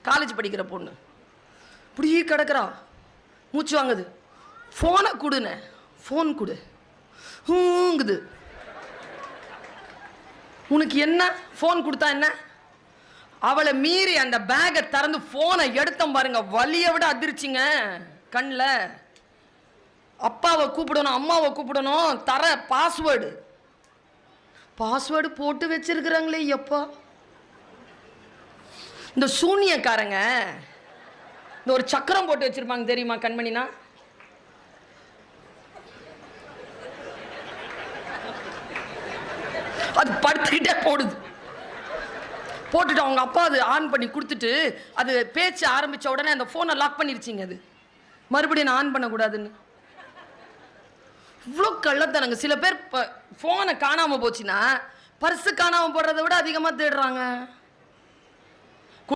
College படிக்கிற பொண்ணு இப்படி கிடக்குறா, மூச்சு வாங்குது. ஃபோனை கொடுன்னு, ஃபோன் கொடு ஹூங்குது. உனக்கு என்ன ஃபோன் கொடுத்தா என்ன? அவளை மீறி அந்த பேக்கை திறந்து ஃபோனை எடுத்தோம் பாருங்க, வலியை விட அதிர்ச்சிங்க கண்ணில். அப்பாவை கூப்பிடணும், அம்மாவை கூப்பிடணும், தர பாஸ்வேர்டு போட்டு வச்சிருக்கிறாங்களே எப்பா. இந்த சூனியக்காரங்க இந்த ஒரு சக்கரம் போட்டு வச்சிருப்பாங்க தெரியுமா கண்மணினா? அது படுத்துக்கிட்டே போடுது. போட்டுட்டு அவங்க அப்பா அது ஆன் பண்ணி கொடுத்துட்டு அது பேச்சு ஆரம்பித்த உடனே அந்த ஃபோனை லாக் பண்ணிருச்சிங்க. அது மறுபடியும் நான் ஆன் பண்ணக்கூடாதுன்னு. இவ்வளோ கள்ளத்தனங்க. சில பேர் ஃபோனை காணாமல் போச்சுன்னா பர்ஸு காணாமல் போடுறத விட அதிகமாக தேடுறாங்க.